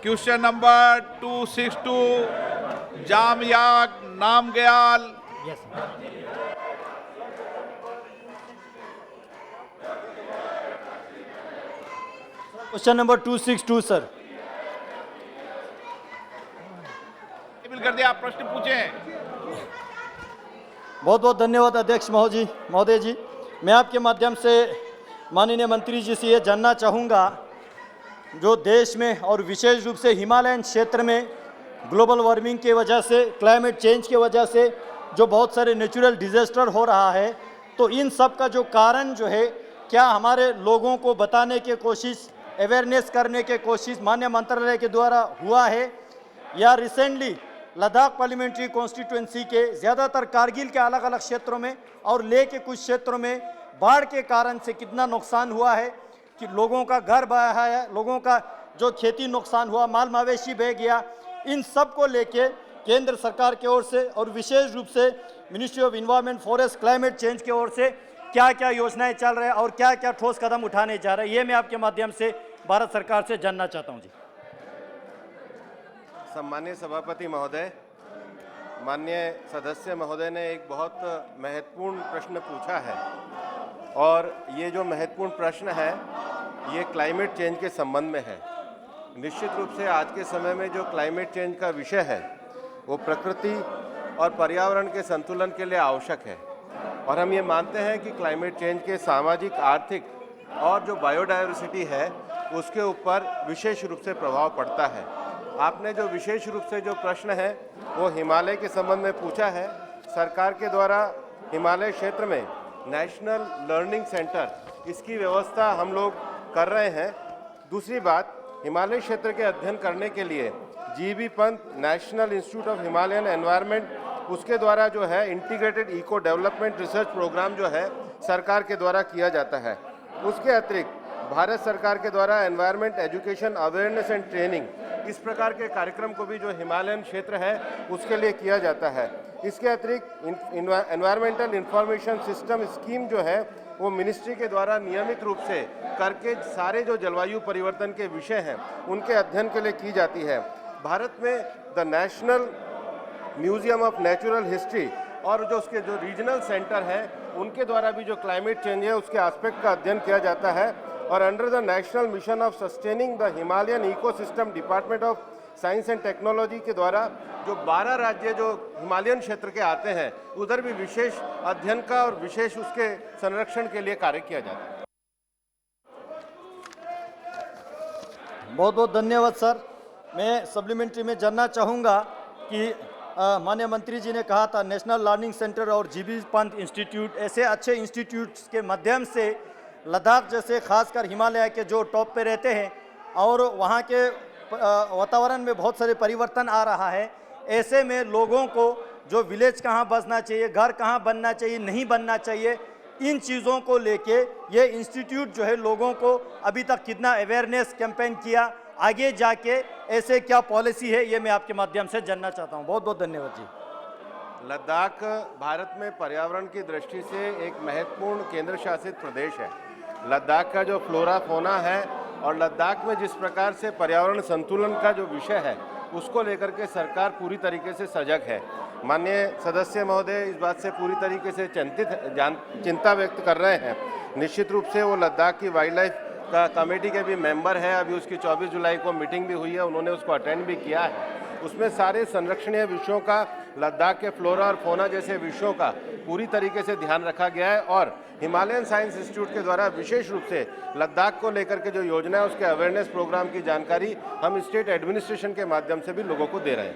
Question number 262 Jamyang Namgyal. Yes. Question number 262, sir. कर दिया, आप प्रश्न पूछें। बहुत बहुत धन्यवाद अध्यक्ष महोदय जी। मैं आपके माध्यम से माननीय मंत्री जी से ये जानना चाहूँगा, जो देश में और विशेष रूप से हिमालयन क्षेत्र में ग्लोबल वार्मिंग की वजह से, क्लाइमेट चेंज की वजह से जो बहुत सारे नेचुरल डिजास्टर हो रहा है, तो इन सब का जो कारण जो है, क्या हमारे लोगों को बताने की कोशिश, अवेयरनेस करने की कोशिश माननीय मंत्रालय के द्वारा हुआ है, या रिसेंटली लद्दाख पार्लियामेंट्री कॉन्स्टिट्यूएंसी के ज़्यादातर कारगिल के अलग अलग क्षेत्रों में और लेह के कुछ क्षेत्रों में बाढ़ के कारण से कितना नुकसान हुआ है, कि लोगों का घर बहा है, लोगों का जो खेती नुकसान हुआ, माल मवेशी बह गया, इन सब को लेके केंद्र सरकार की ओर से और विशेष रूप से ministry of environment, forest, climate change की ओर से क्या क्या योजनाएं चल रहे हैं और क्या क्या ठोस कदम उठाने जा रहे हैं, ये मैं आपके माध्यम से भारत सरकार से जानना चाहता हूँ जी। सम्मानीय सभापति महोदय, माननीय सदस्य महोदय ने एक बहुत महत्वपूर्ण प्रश्न पूछा है, और ये जो महत्वपूर्ण प्रश्न है ये क्लाइमेट चेंज के संबंध में है। निश्चित रूप से आज के समय में जो क्लाइमेट चेंज का विषय है वो प्रकृति और पर्यावरण के संतुलन के लिए आवश्यक है, और हम ये मानते हैं कि क्लाइमेट चेंज के सामाजिक, आर्थिक और जो बायोडायवर्सिटी है उसके ऊपर विशेष रूप से प्रभाव पड़ता है। आपने जो विशेष रूप से जो प्रश्न है वो हिमालय के संबंध में पूछा है। सरकार के द्वारा हिमालय क्षेत्र में नेशनल लर्निंग सेंटर, इसकी व्यवस्था हम लोग कर रहे हैं। दूसरी बात, हिमालय क्षेत्र के अध्ययन करने के लिए GB Pant national institute of Himalayan environment, उसके द्वारा जो है integrated eco development research programme जो है सरकार के द्वारा किया जाता है। उसके अतिरिक्त भारत सरकार के द्वारा environment education awareness and training, इस प्रकार के कार्यक्रम को भी जो हिमालयन क्षेत्र है उसके लिए किया जाता है। इसके अतिरिक्त एनवायरमेंटल इंफॉर्मेशन सिस्टम स्कीम जो है वो मिनिस्ट्री के द्वारा नियमित रूप से करके सारे जो जलवायु परिवर्तन के विषय हैं उनके अध्ययन के लिए की जाती है। भारत में the national museum of natural history और जो उसके जो रीजनल सेंटर हैं उनके द्वारा भी जो क्लाइमेट चेंज है उसके एस्पेक्ट का अध्ययन किया जाता है। और under the national mission of sustaining the Himalayan ecosystem, department of science and technology के द्वारा जो 12 राज्य जो हिमालयन क्षेत्र के आते हैं उधर भी विशेष अध्ययन का और विशेष उसके संरक्षण के लिए कार्य किया जाता है। बहुत बहुत धन्यवाद सर। मैं सप्लीमेंट्री में जानना चाहूँगा कि माननीय मंत्री जी ने कहा था नेशनल लर्निंग सेंटर और जीबी पंत इंस्टीट्यूट, ऐसे अच्छे इंस्टीट्यूट्स के माध्यम से लद्दाख जैसे खासकर हिमालय के जो टॉप पे रहते हैं और वहाँ के वातावरण में बहुत सारे परिवर्तन आ रहा है, ऐसे में लोगों को जो विलेज कहाँ बसना चाहिए, घर कहाँ बनना चाहिए, नहीं बनना चाहिए, इन चीज़ों को लेके ये इंस्टीट्यूट जो है लोगों को अभी तक कितना अवेयरनेस कैंपेन किया, आगे जाके ऐसे क्या पॉलिसी है, ये मैं आपके माध्यम से जानना चाहता हूँ। बहुत बहुत धन्यवाद जी। लद्दाख भारत में पर्यावरण की दृष्टि से एक महत्वपूर्ण केंद्र शासित प्रदेश है। लद्दाख का जो फ्लोरा फोना है और लद्दाख में जिस प्रकार से पर्यावरण संतुलन का जो विषय है उसको लेकर के सरकार पूरी तरीके से सजग है। माननीय सदस्य महोदय इस बात से पूरी तरीके से चिंता व्यक्त कर रहे हैं। निश्चित रूप से वो लद्दाख की वाइल्ड लाइफ का कमेटी के भी मेंबर है। अभी उसकी 24 जुलाई को मीटिंग भी हुई है, उन्होंने उसको अटेंड भी किया है। उसमें सारे संरक्षणीय विषयों का, लद्दाख के फ्लोरा और फोना जैसे विषयों का पूरी तरीके से ध्यान रखा गया है, और हिमालयन साइंस इंस्टीट्यूट के द्वारा विशेष रूप से लद्दाख को लेकर के जो योजना है उसके अवेयरनेस प्रोग्राम की जानकारी हम स्टेट एडमिनिस्ट्रेशन के माध्यम से भी लोगों को दे रहे हैं।